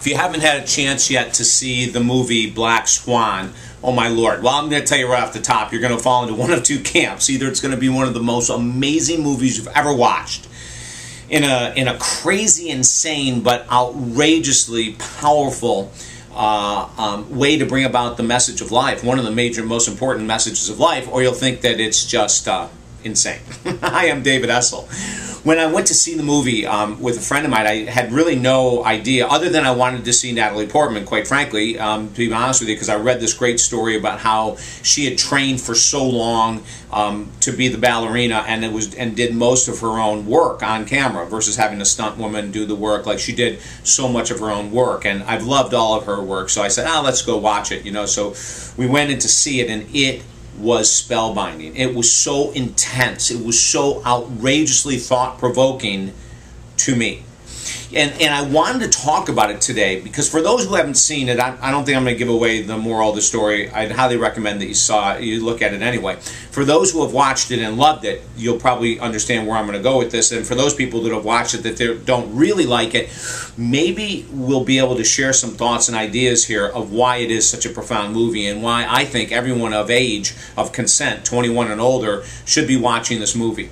If you haven't had a chance yet to see the movie Black Swan, oh my Lord. Well, I'm going to tell you right off the top, you're going to fall into one of two camps. Either it's going to be one of the most amazing movies you've ever watched, in a crazy, insane, but outrageously powerful way to bring about the message of life, one of the major, most important messages of life, or you'll think that it's just insane. I am David Essel. When I went to see the movie with a friend of mine, I had really no idea, other than I wanted to see Natalie Portman, quite frankly, to be honest with you, because I read this great story about how she had trained for so long to be the ballerina and did most of her own work on camera versus having a stunt woman do the work. Like, she did so much of her own work, and I've loved all of her work, so I said, let's go watch it, you know. So we went in to see it, and it was spellbinding. It was so intense. It was so outrageously thought-provoking to me. And I wanted to talk about it today because for those who haven't seen it, I don't think I'm going to give away the moral of the story. I'd highly recommend that you look at it anyway. For those who have watched it and loved it, you'll probably understand where I'm going to go with this. And for those people that have watched it that don't really like it, maybe we'll be able to share some thoughts and ideas here of why it is such a profound movie and why I think everyone of age, of consent, 21 and older, should be watching this movie.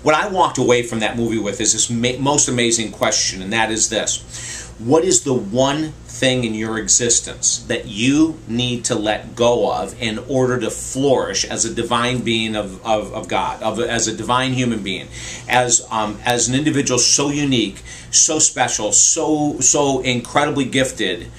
What I walked away from that movie with is this most amazing question, and that is this. What is the one thing in your existence that you need to let go of in order to flourish as a divine being of God, as a divine human being, as an individual so unique, so special, so incredibly gifted,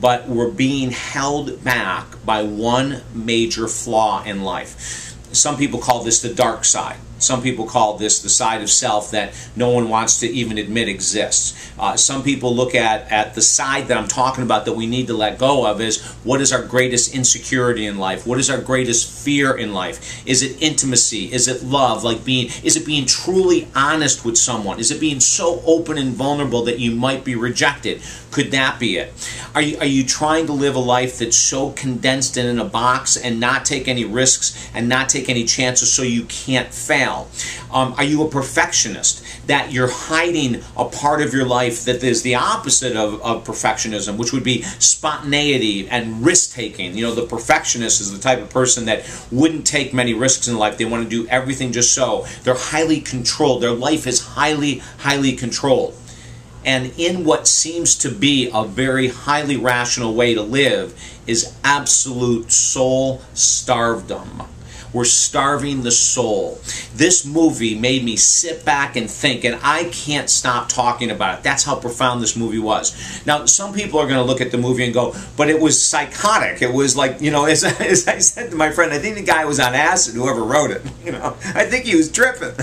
but we're being held back by one major flaw in life? Some people call this the dark side. Some people call this the side of self that no one wants to even admit exists. Some people look at the side that I'm talking about that we need to let go of is, what is our greatest insecurity in life? What is our greatest fear in life? Is it intimacy? Is it love? Is it being truly honest with someone? Is it being so open and vulnerable that you might be rejected? Could that be it? Are you trying to live a life that's so condensed and in a box and not take any risks and not take any chances so you can't fail? Are you a perfectionist, that you're hiding a part of your life that is the opposite of perfectionism, which would be spontaneity and risk-taking? You know, the perfectionist is the type of person that wouldn't take many risks in life. They want to do everything just so. They're highly controlled. Their life is highly, highly controlled. And in what seems to be a very highly rational way to live is absolute soul starvedom. We're starving the soul. This movie made me sit back and think, and I can't stop talking about it. That's how profound this movie was. Now, some people are going to look at the movie and go, but it was psychotic. It was like, you know, as I said to my friend, I think the guy was on acid, whoever wrote it. You know, I think he was tripping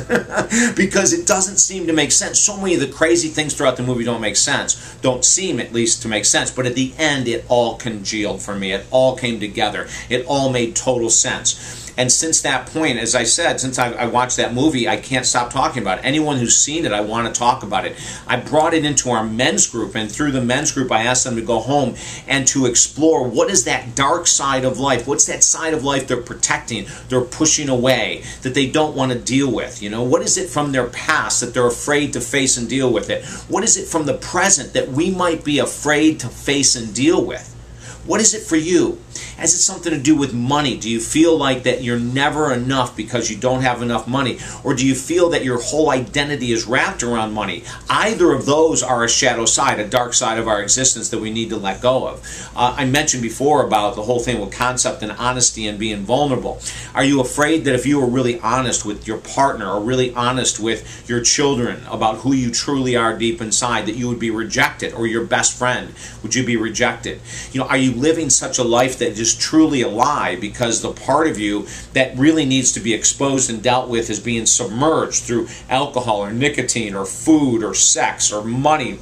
because it doesn't seem to make sense. So many of the crazy things throughout the movie don't make sense, don't seem at least to make sense. But at the end, it all congealed for me. It all came together. It all made total sense. And since that point, as I said, since I watched that movie, I can't stop talking about it. Anyone who's seen it, I want to talk about it. I brought it into our men's group, and through the men's group, I asked them to go home and to explore what is that dark side of life? What's that side of life they're protecting, they're pushing away, that they don't want to deal with? You know, what is it from their past that they're afraid to face and deal with it? What is it from the present that we might be afraid to face and deal with? What is it for you? Has it something to do with money? Do you feel like that you're never enough because you don't have enough money? Or do you feel that your whole identity is wrapped around money? Either of those are a shadow side, a dark side of our existence that we need to let go of. I mentioned before about the whole thing with concept and honesty and being vulnerable. Are you afraid that if you were really honest with your partner or really honest with your children about who you truly are deep inside, that you would be rejected? Or your best friend, would you be rejected? You know, are you living such a life that is truly a lie because the part of you that really needs to be exposed and dealt with is being submerged through alcohol or nicotine or food or sex or money,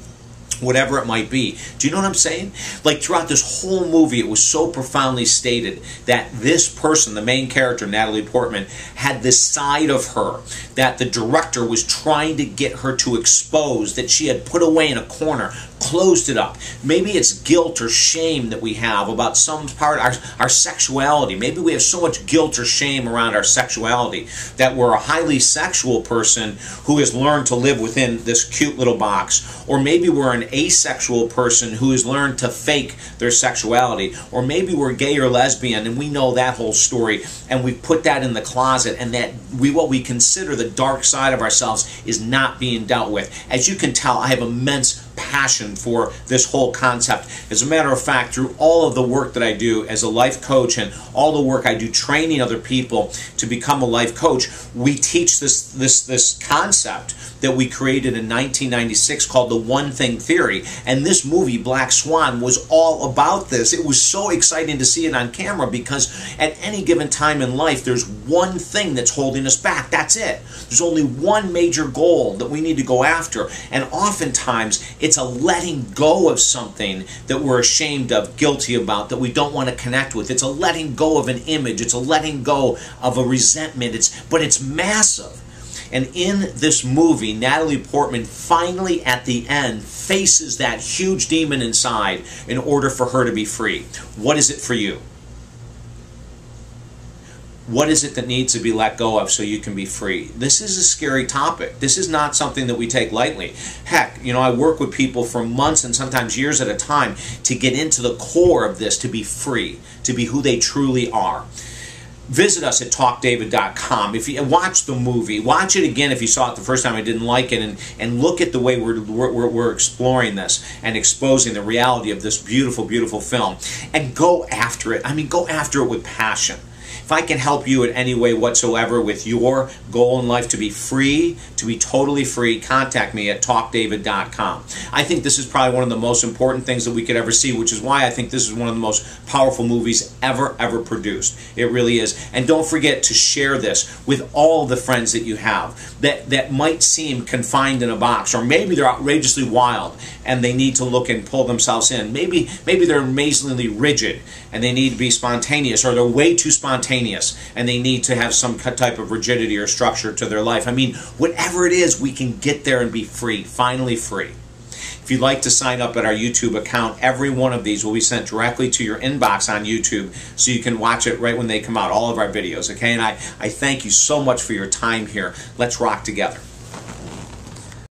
whatever it might be? Do you know what I'm saying? Like, throughout this whole movie, it was so profoundly stated that this person, the main character, Natalie Portman, had this side of her that the director was trying to get her to expose, that she had put away in a corner, closed it up. Maybe it's guilt or shame that we have about some part of our sexuality. Maybe we have so much guilt or shame around our sexuality that we're a highly sexual person who has learned to live within this cute little box. Or maybe we're an asexual person who has learned to fake their sexuality. Or maybe we're gay or lesbian and we know that whole story and we put that in the closet, and that what we consider the dark side of ourselves is not being dealt with. As you can tell, I have immense passion for this whole concept. As a matter of fact, through all of the work that I do as a life coach and all the work I do training other people to become a life coach, we teach this concept that we created in 1996 called the One Thing Theory. And this movie, Black Swan, was all about this. It was so exciting to see it on camera because at any given time in life, there's one thing that's holding us back. That's it. There's only one major goal that we need to go after. And oftentimes, it's a letting go of something that we're ashamed of, guilty about, that we don't want to connect with. It's a letting go of an image. It's a letting go of a resentment. But it's massive. And in this movie, Natalie Portman finally at the end faces that huge demon inside in order for her to be free. What is it for you? What is it that needs to be let go of so you can be free? This is a scary topic. This is not something that we take lightly. Heck, you know, I work with people for months and sometimes years at a time to get into the core of this, to be free, to be who they truly are. Visit us at talkdavid.com. If you watch the movie, watch it again if you saw it the first time and didn't like it, and look at the way we're exploring this and exposing the reality of this beautiful, beautiful film. And go after it. I mean, go after it with passion. If I can help you in any way whatsoever with your goal in life to be free, to be totally free, contact me at talkdavid.com. I think this is probably one of the most important things that we could ever see, which is why I think this is one of the most powerful movies ever produced. It really is. And don't forget to share this with all the friends that you have that might seem confined in a box, or maybe they're outrageously wild and they need to look and pull themselves in. Maybe they're amazingly rigid and they need to be spontaneous, or they're way too spontaneous and they need to have some type of rigidity or structure to their life. I mean, whatever it is, we can get there and be free, finally free. If you'd like to sign up at our YouTube account, every one of these will be sent directly to your inbox on YouTube so you can watch it right when they come out, all of our videos, okay? And I thank you so much for your time here. Let's rock together.